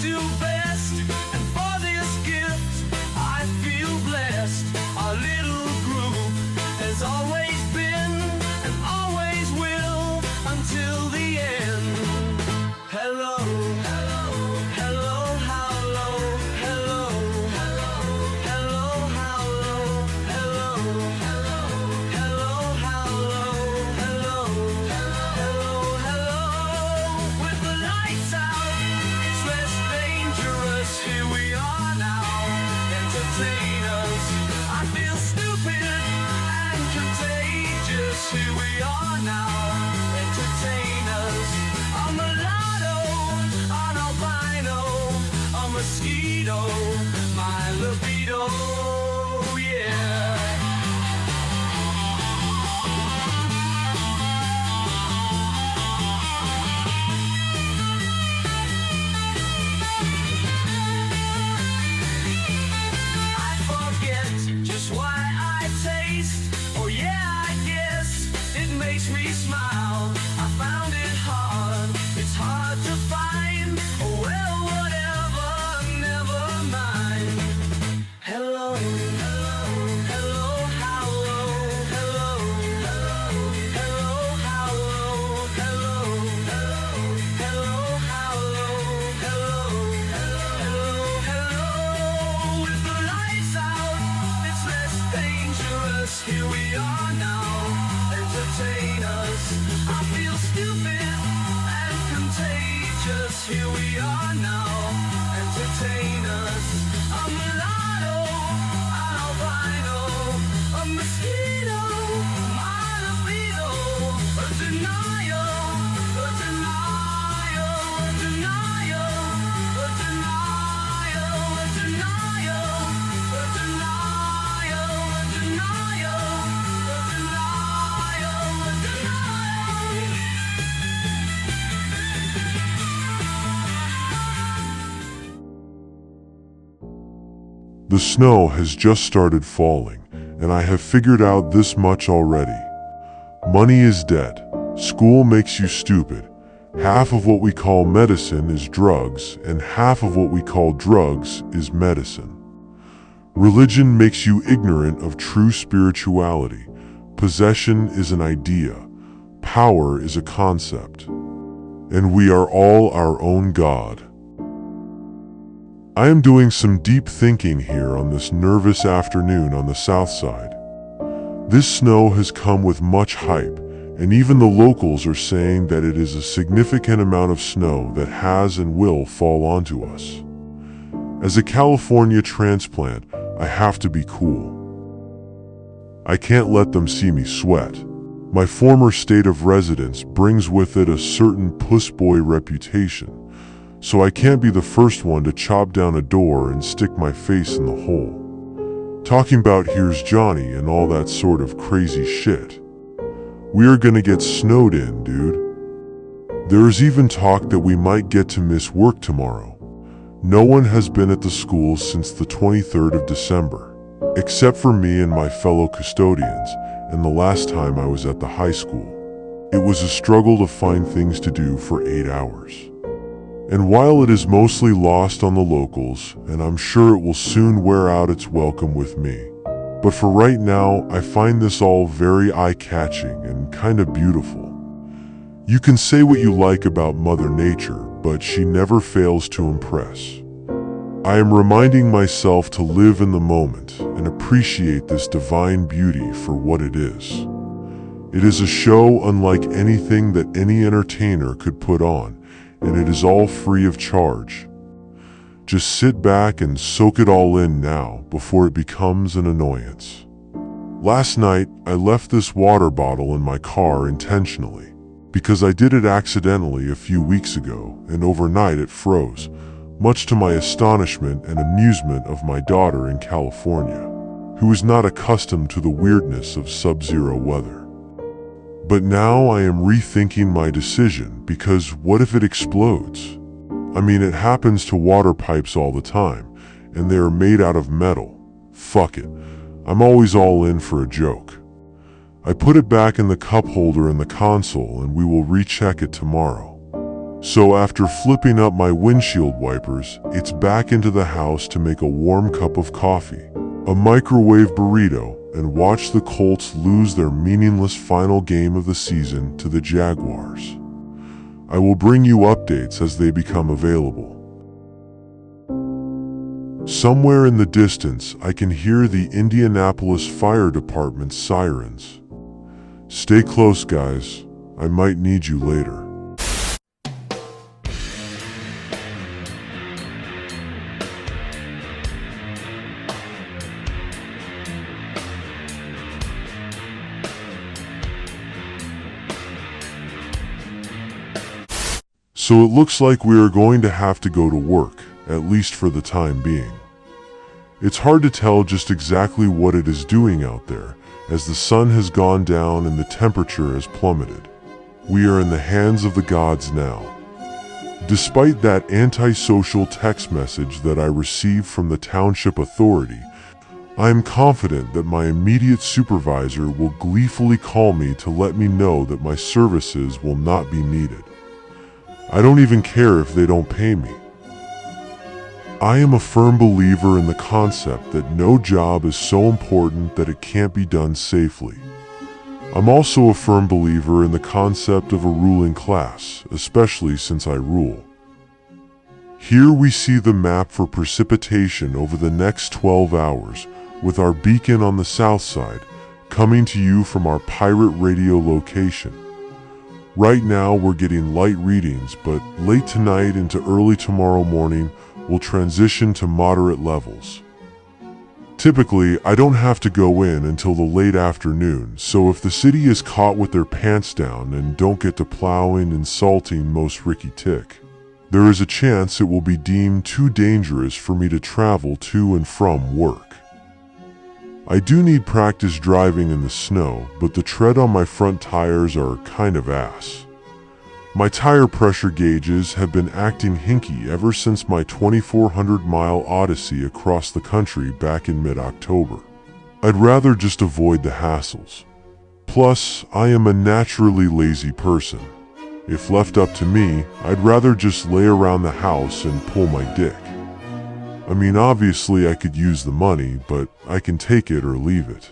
do best, and for this gift I feel blessed. Our little group has always been and always will until the end. Hello, hello, hello, how low, hello, hello, hello, how low, hello, hello, hello, how low, hello, hello, hello. With the lights out, it's less dangerous. Here we are now, entertain us. I feel stupid and contagious. Here we are now, entertain us. I'm a lotto, an albino, a mosquito, my libido, yeah. I forget just why I taste. Oh yeah, I guess it makes me smile. I found it hard, it's hard to find. Oh well, whatever, never mind. Hello, hello, hello, how low, hello, hello, hello, how low, hello, hello, hello, how low, hello, hello, hello. With the lights out, it's less dangerous. Here we are now, entertain us. I feel stupid and contagious. Here we are now, entertain us. I'm a lotto, an albino, a mosquito, my libido, a denial, a denial, a denial, a denial, a denial, a denial, a denial, a denial, a denial. The snow has just started falling, and I have figured out this much already. Money is debt. School makes you stupid. Half of what we call medicine is drugs, and half of what we call drugs is medicine. Religion makes you ignorant of true spirituality. Possession is an idea. Power is a concept. And we are all our own God. I am doing some deep thinking here on this nervous afternoon on the south side. This snow has come with much hype, and even the locals are saying that it is a significant amount of snow that has and will fall onto us. As a California transplant, I have to be cool. I can't let them see me sweat. My former state of residence brings with it a certain puss boy reputation, so I can't be the first one to chop down a door and stick my face in the hole. Talking about here's Johnny and all that sort of crazy shit. We are gonna get snowed in, dude. There is even talk that we might get to miss work tomorrow. No one has been at the school since the 23rd of December, except for me and my fellow custodians, and the last time I was at the high school. It was a struggle to find things to do for 8 hours. And while it is mostly lost on the locals, and I'm sure it will soon wear out its welcome with me, but for right now, I find this all very eye-catching and kind of beautiful. You can say what you like about Mother Nature, but she never fails to impress. I am reminding myself to live in the moment and appreciate this divine beauty for what it is. It is a show unlike anything that any entertainer could put on, and it is all free of charge. Just sit back and soak it all in now before it becomes an annoyance. Last night, I left this water bottle in my car intentionally, because I did it accidentally a few weeks ago, and overnight it froze, much to my astonishment and amusement of my daughter in California, who is not accustomed to the weirdness of sub-zero weather. But now I am rethinking my decision, because what if it explodes? I mean, it happens to water pipes all the time, and they are made out of metal. Fuck it. I'm always all in for a joke. I put it back in the cup holder in the console, and we will recheck it tomorrow. So after flipping up my windshield wipers, it's back into the house to make a warm cup of coffee, a microwave burrito, and watch the Colts lose their meaningless final game of the season to the Jaguars. I will bring you updates as they become available. Somewhere in the distance, I can hear the Indianapolis Fire Department's sirens. Stay close, guys. I might need you later. So it looks like we are going to have to go to work, at least for the time being. It's hard to tell just exactly what it is doing out there, as the sun has gone down and the temperature has plummeted. We are in the hands of the gods now. Despite that antisocial text message that I received from the township authority, I am confident that my immediate supervisor will gleefully call me to let me know that my services will not be needed. I don't even care if they don't pay me. I am a firm believer in the concept that no job is so important that it can't be done safely. I'm also a firm believer in the concept of a ruling class, especially since I rule. Here we see the map for precipitation over the next 12 hours, with our beacon on the south side, coming to you from our pirate radio location. Right now we're getting light readings, but late tonight into early tomorrow morning we'll transition to moderate levels. Typically, I don't have to go in until the late afternoon, so if the city is caught with their pants down and don't get to plowing and salting most Ricky Tick, there is a chance it will be deemed too dangerous for me to travel to and from work. I do need practice driving in the snow, but the tread on my front tires are kind of ass. My tire pressure gauges have been acting hinky ever since my 2,400-mile odyssey across the country back in mid-October. I'd rather just avoid the hassles. Plus, I am a naturally lazy person. If left up to me, I'd rather just lay around the house and pull my dick. I mean, obviously I could use the money, but I can take it or leave it.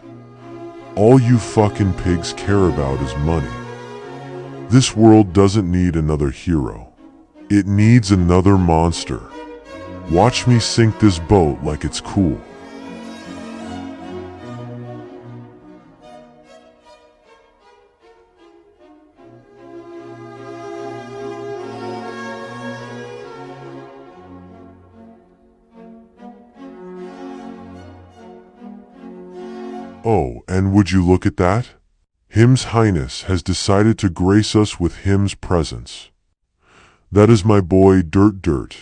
All you fucking pigs care about is money. This world doesn't need another hero. It needs another monster. Watch me sink this boat like it's cool. Oh, and would you look at that? Him's Highness has decided to grace us with Him's presence. That is my boy Dirt Dirt.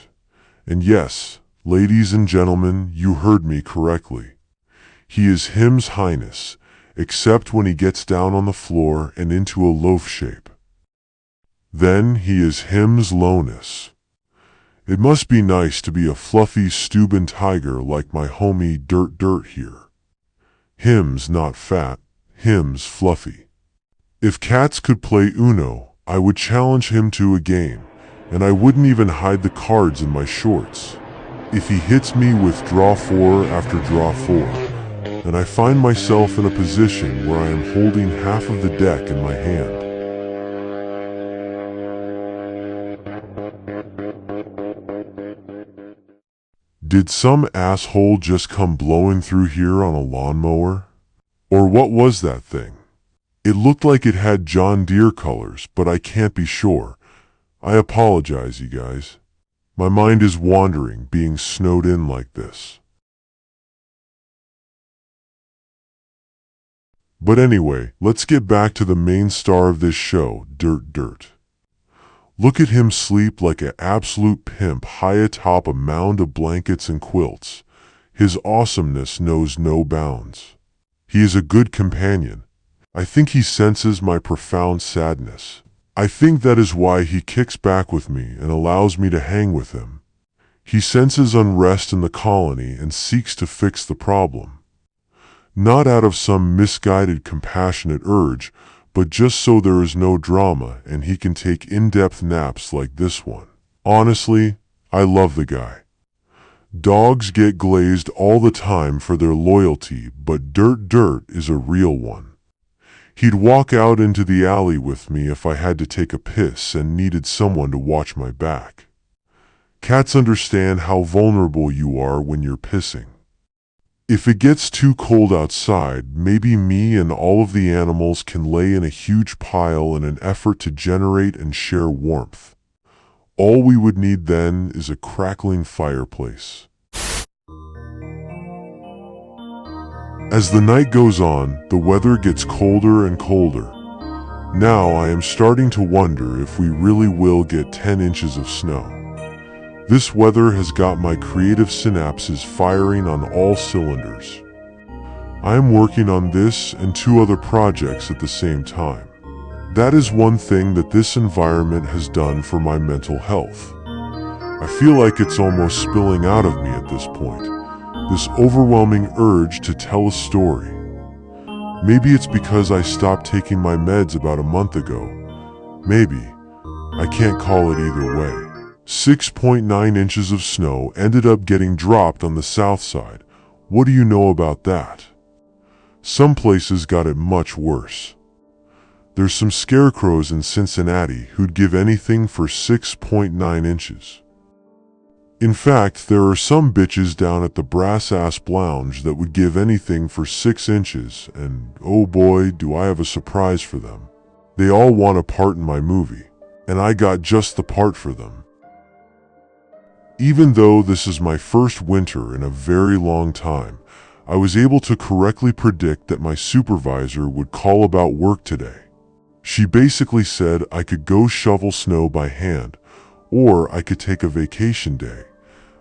And yes, ladies and gentlemen, you heard me correctly. He is Him's Highness, except when he gets down on the floor and into a loaf shape. Then he is Him's Lowness. It must be nice to be a fluffy Steuben tiger like my homie Dirt Dirt here. Him's not fat, Him's fluffy. If cats could play Uno, I would challenge him to a game, and I wouldn't even hide the cards in my shorts. If he hits me with draw 4 after draw 4, and I find myself in a position where I am holding half of the deck in my hand. Did some asshole just come blowing through here on a lawnmower? Or what was that thing? It looked like it had John Deere colors, but I can't be sure. I apologize, you guys. My mind is wandering, being snowed in like this. But anyway, let's get back to the main star of this show, Dirt Dirt. Look at him sleep like an absolute pimp high atop a mound of blankets and quilts. His awesomeness knows no bounds. He is a good companion. I think he senses my profound sadness. I think that is why he kicks back with me and allows me to hang with him. He senses unrest in the colony and seeks to fix the problem. Not out of some misguided compassionate urge, but just so there is no drama and he can take in-depth naps like this one. Honestly, I love the guy. Dogs get glazed all the time for their loyalty, but Dirt is a real one. He'd walk out into the alley with me if I had to take a piss and needed someone to watch my back. Cats understand how vulnerable you are when you're pissing. If it gets too cold outside, maybe me and all of the animals can lay in a huge pile in an effort to generate and share warmth. All we would need then is a crackling fireplace. As the night goes on, the weather gets colder and colder. Now I am starting to wonder if we really will get 10 inches of snow. This weather has got my creative synapses firing on all cylinders. I am working on this and 2 other projects at the same time. That is one thing that this environment has done for my mental health. I feel like it's almost spilling out of me at this point. This overwhelming urge to tell a story. Maybe it's because I stopped taking my meds about a month ago. Maybe. I can't call it either way. 6.9 inches of snow ended up getting dropped on the south side. What do you know about that? Some places got it much worse. There's some scarecrows in Cincinnati who'd give anything for 6.9 inches. In fact, there are some bitches down at the Brass Ass Lounge that would give anything for 6 inches, and oh boy, do I have a surprise for them. They all want a part in my movie, and I got just the part for them. Even though this is my first winter in a very long time, I was able to correctly predict that my supervisor would call about work today. She basically said I could go shovel snow by hand, or I could take a vacation day.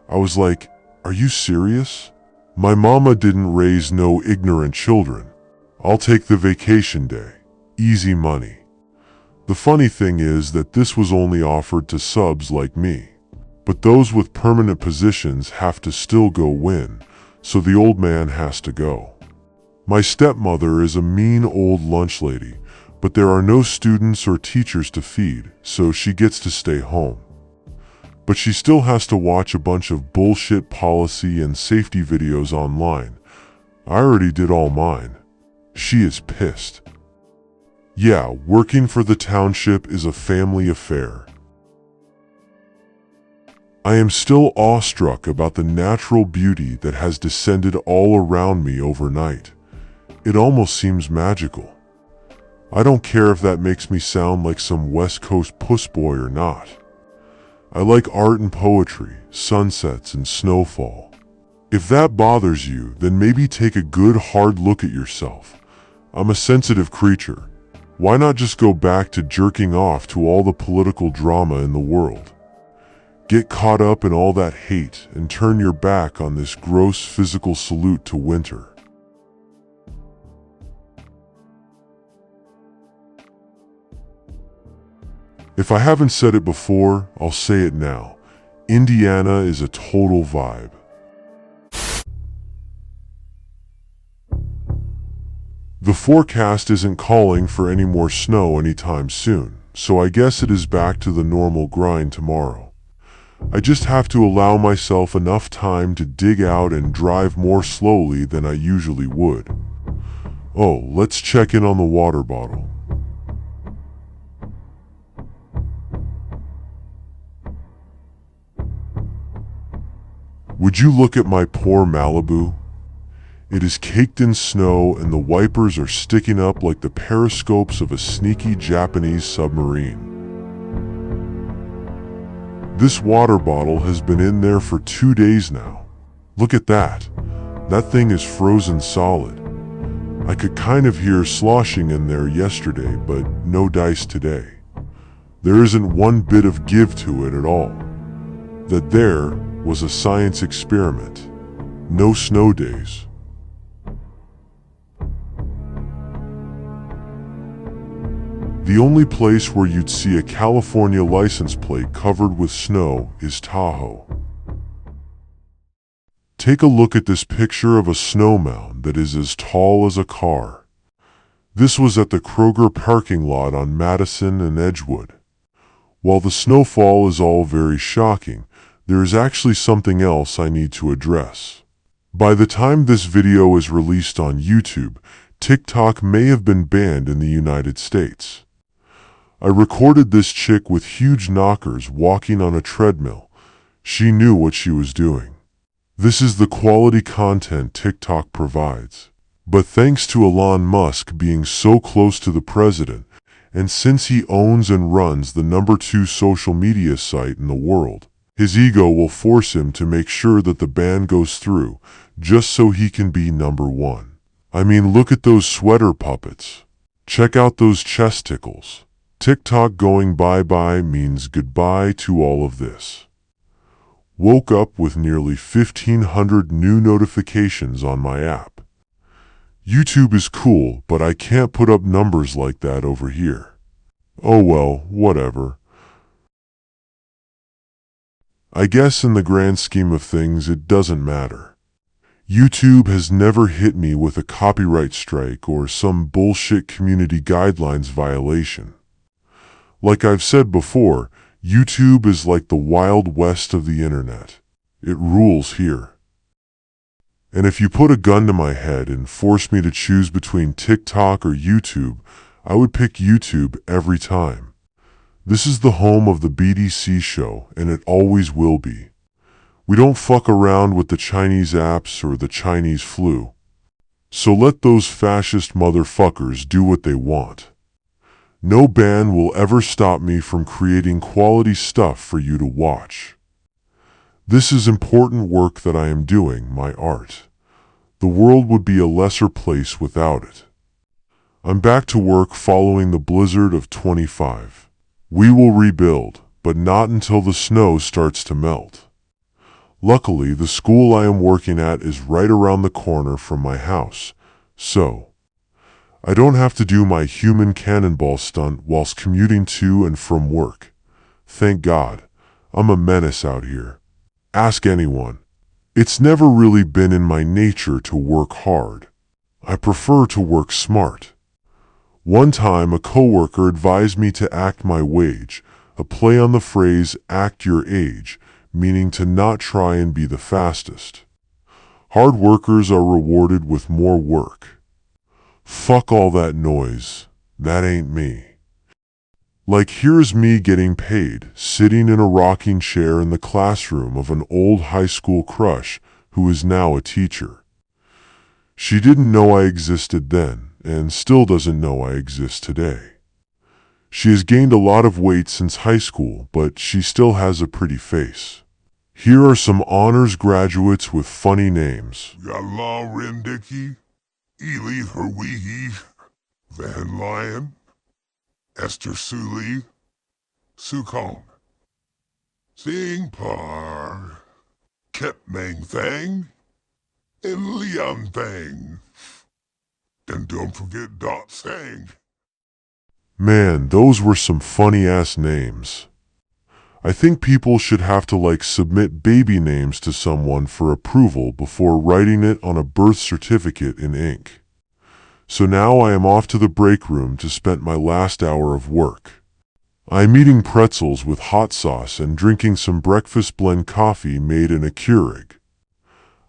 I was like, are you serious? My mama didn't raise no ignorant children. I'll take the vacation day. Easy money. The funny thing is that this was only offered to subs like me. But those with permanent positions have to still go win, so the old man has to go. My stepmother is a mean old lunch lady, but there are no students or teachers to feed, so she gets to stay home. But she still has to watch a bunch of bullshit policy and safety videos online. I already did all mine. She is pissed. Yeah, working for the township is a family affair. I am still awestruck about the natural beauty that has descended all around me overnight. It almost seems magical. I don't care if that makes me sound like some West Coast pussboy or not. I like art and poetry, sunsets and snowfall. If that bothers you, then maybe take a good hard look at yourself. I'm a sensitive creature. Why not just go back to jerking off to all the political drama in the world? Get caught up in all that hate and turn your back on this gross physical salute to winter. If I haven't said it before, I'll say it now. Indiana is a total vibe. The forecast isn't calling for any more snow anytime soon, so I guess it is back to the normal grind tomorrow. I just have to allow myself enough time to dig out and drive more slowly than I usually would. Oh, let's check in on the water bottle. Would you look at my poor Malibu? It is caked in snow and the wipers are sticking up like the periscopes of a sneaky Japanese submarine. This water bottle has been in there for 2 days now. Look at that. That thing is frozen solid. I could kind of hear sloshing in there yesterday, but no dice today. There isn't one bit of give to it at all. That there was a science experiment. No snow days. The only place where you'd see a California license plate covered with snow is Tahoe. Take a look at this picture of a snow mound that is as tall as a car. This was at the Kroger parking lot on Madison and Edgewood. While the snowfall is all very shocking, there is actually something else I need to address. By the time this video is released on YouTube, TikTok may have been banned in the United States. I recorded this chick with huge knockers walking on a treadmill. She knew what she was doing. This is the quality content TikTok provides. But thanks to Elon Musk being so close to the president, and since he owns and runs the #2 social media site in the world, his ego will force him to make sure that the ban goes through, just so he can be #1. I mean, look at those sweater puppets. Check out those chest tickles. TikTok going bye-bye means goodbye to all of this. Woke up with nearly 1,500 new notifications on my app. YouTube is cool, but I can't put up numbers like that over here. Oh well, whatever. I guess in the grand scheme of things it doesn't matter. YouTube has never hit me with a copyright strike or some bullshit community guidelines violation. Like I've said before, YouTube is like the Wild West of the internet. It rules here. And if you put a gun to my head and forced me to choose between TikTok or YouTube, I would pick YouTube every time. This is the home of the BDC show, and it always will be. We don't fuck around with the Chinese apps or the Chinese flu. So let those fascist motherfuckers do what they want. No ban will ever stop me from creating quality stuff for you to watch. This is important work that I am doing, my art. The world would be a lesser place without it. I'm back to work following the blizzard of 25. We will rebuild, but not until the snow starts to melt. Luckily, the school I am working at is right around the corner from my house, so I don't have to do my human cannonball stunt whilst commuting to and from work. Thank God. I'm a menace out here. Ask anyone. It's never really been in my nature to work hard. I prefer to work smart. One time a coworker advised me to act my wage, a play on the phrase act your age, meaning to not try and be the fastest. Hard workers are rewarded with more work. Fuck all that noise. That ain't me. Like here's me getting paid, sitting in a rocking chair in the classroom of an old high school crush who is now a teacher. She didn't know I existed then, and still doesn't know I exist today. She has gained a lot of weight since high school, but she still has a pretty face. Here are some honors graduates with funny names. Yalla Rindiki, Ely Herwehi, Van Lyon, Esther Suli, Sukong, Sing Par, Kep Mang Thang, and Liang Thang. And don't forget Dot Sang. Man, those were some funny-ass names. I think people should have to submit baby names to someone for approval before writing it on a birth certificate in ink. So now I am off to the break room to spend my last hour of work. I am eating pretzels with hot sauce and drinking some breakfast blend coffee made in a Keurig.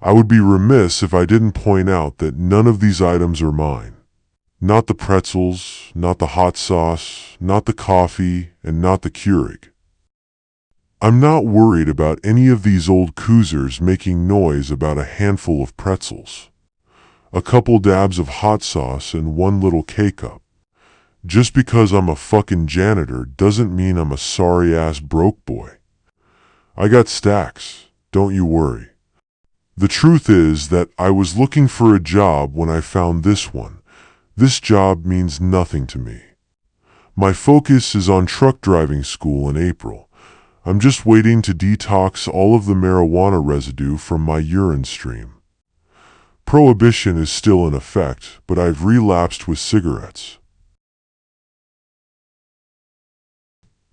I would be remiss if I didn't point out that none of these items are mine. Not the pretzels, not the hot sauce, not the coffee, and not the Keurig. I'm not worried about any of these old coozers making noise about a handful of pretzels, a couple dabs of hot sauce, and one little K-cup. Just because I'm a fucking janitor doesn't mean I'm a sorry-ass broke boy. I got stacks, don't you worry. The truth is that I was looking for a job when I found this one. This job means nothing to me. My focus is on truck driving school in April. I'm just waiting to detox all of the marijuana residue from my urine stream. Prohibition is still in effect, but I've relapsed with cigarettes.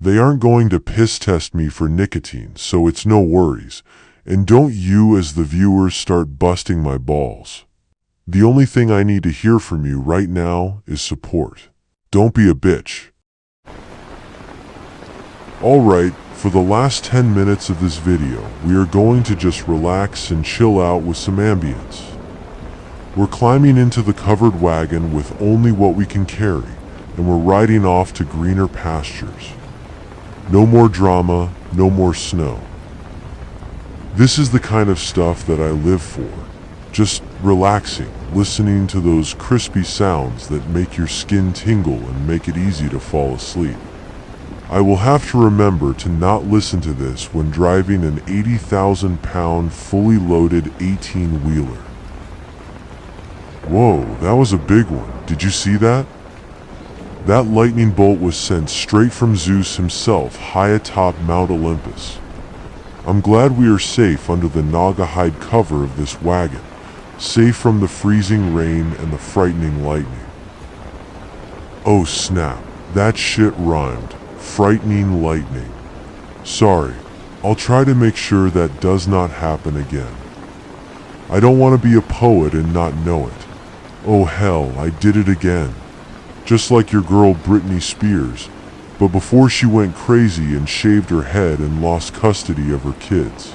They aren't going to piss test me for nicotine, so it's no worries. And don't you as the viewers start busting my balls. The only thing I need to hear from you right now is support. Don't be a bitch. Alright, for the last 10 minutes of this video, we are going to just relax and chill out with some ambience. We're climbing into the covered wagon with only what we can carry, and we're riding off to greener pastures. No more drama, no more snow. This is the kind of stuff that I live for. Just relaxing, listening to those crispy sounds that make your skin tingle and make it easy to fall asleep. I will have to remember to not listen to this when driving an 80,000-pound fully loaded 18-wheeler. Whoa, that was a big one. Did you see that? That lightning bolt was sent straight from Zeus himself high atop Mount Olympus. I'm glad we are safe under the Naga hide cover of this wagon, safe from the freezing rain and the frightening lightning. Oh snap, that shit rhymed. Frightening lightning. Sorry, I'll try to make sure that does not happen again. I don't want to be a poet and not know it. Oh hell, I did it again. Just like your girl Britney Spears, but before she went crazy and shaved her head and lost custody of her kids.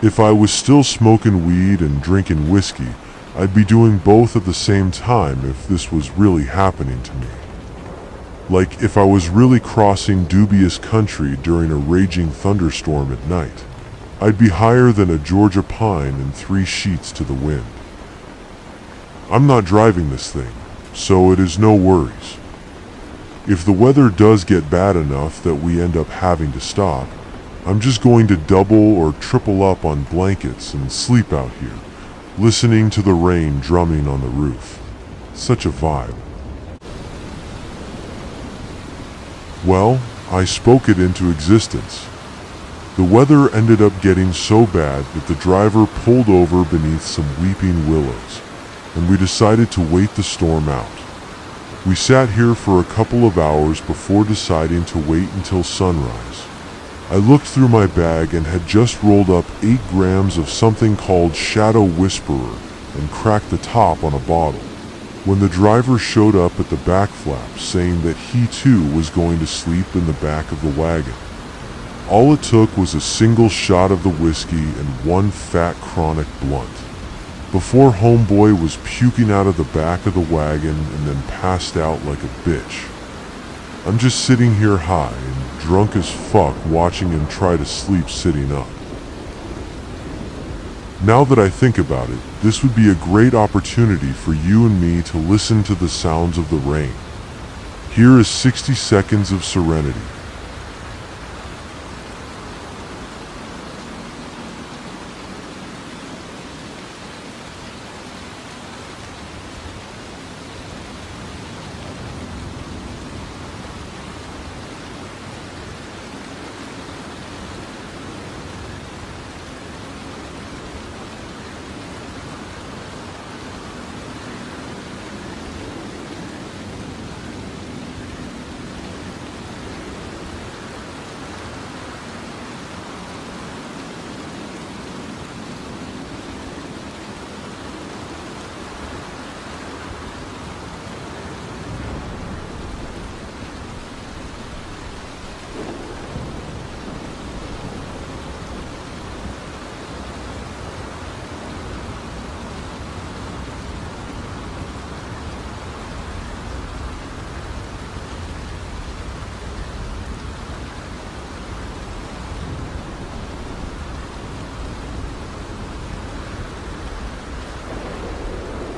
If I was still smoking weed and drinking whiskey, I'd be doing both at the same time if this was really happening to me. Like if I was really crossing dubious country during a raging thunderstorm at night. I'd be higher than a Georgia pine and 3 sheets to the wind. I'm not driving this thing, so it is no worries. If the weather does get bad enough that we end up having to stop, I'm just going to double or triple up on blankets and sleep out here, listening to the rain drumming on the roof. Such a vibe. Well, I spoke it into existence. The weather ended up getting so bad that the driver pulled over beneath some weeping willows, and we decided to wait the storm out. We sat here for a couple of hours before deciding to wait until sunrise. I looked through my bag and had just rolled up 8 grams of something called Shadow Whisperer and cracked the top on a bottle, when the driver showed up at the back flap saying that he too was going to sleep in the back of the wagon. All it took was a single shot of the whiskey and 1 fat chronic blunt, before homeboy was puking out of the back of the wagon and then passed out like a bitch. I'm just sitting here high and drunk as fuck watching him try to sleep sitting up. Now that I think about it, this would be a great opportunity for you and me to listen to the sounds of the rain. Here is 60 seconds of serenity.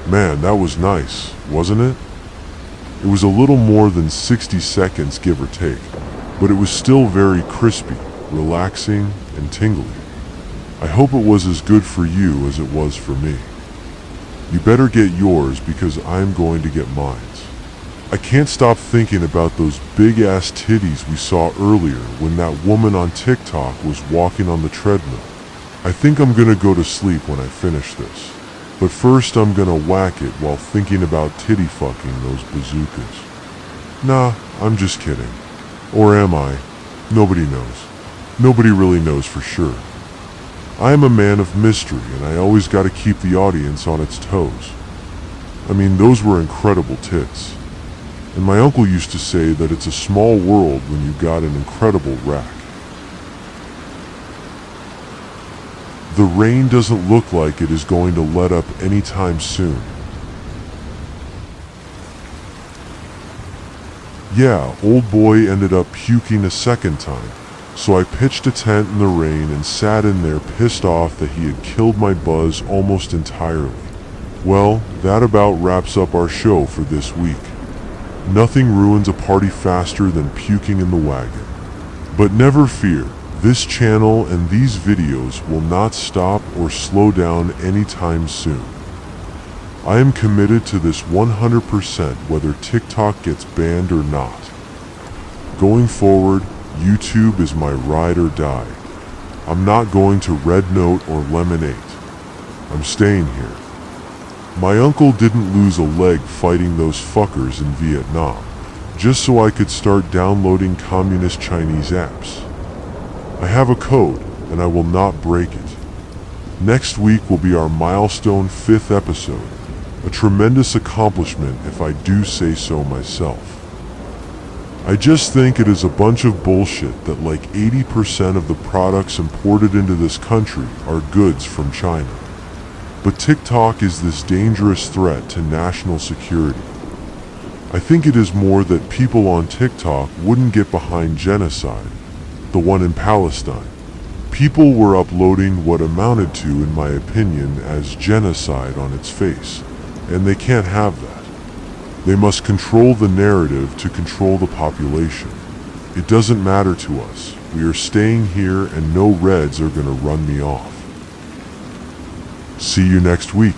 Man, that was nice, wasn't it? It was a little more than 60 seconds, give or take, but it was still very crispy, relaxing, and tingly. I hope it was as good for you as it was for me. You better get yours because I'm going to get mine. I can't stop thinking about those big-ass titties we saw earlier when that woman on TikTok was walking on the treadmill. I think I'm gonna go to sleep when I finish this. But first I'm gonna whack it while thinking about titty fucking those bazookas. Nah, I'm just kidding. Or am I? Nobody knows. Nobody really knows for sure. I am a man of mystery, and I always gotta keep the audience on its toes. I mean, those were incredible tits. And my uncle used to say that it's a small world when you got an incredible rack. The rain doesn't look like it is going to let up anytime soon. Yeah, old boy ended up puking a second time, so I pitched a tent in the rain and sat in there pissed off that he had killed my buzz almost entirely. Well, that about wraps up our show for this week. Nothing ruins a party faster than puking in the wagon. But never fear, this channel and these videos will not stop or slow down anytime soon. I am committed to this 100% whether TikTok gets banned or not. Going forward, YouTube is my ride or die. I'm not going to red note or lemonade. I'm staying here. My uncle didn't lose a leg fighting those fuckers in Vietnam, just so I could start downloading communist Chinese apps. I have a code, and I will not break it. Next week will be our milestone 5th episode, a tremendous accomplishment if I do say so myself. I just think it is a bunch of bullshit that like 80% of the products imported into this country are goods from China. But TikTok is this dangerous threat to national security. I think it is more that people on TikTok wouldn't get behind genocide, the one in Palestine. People were uploading what amounted to, in my opinion, as genocide on its face, and they can't have that. They must control the narrative to control the population. It doesn't matter to us. We are staying here and no Reds are gonna run me off. See you next week.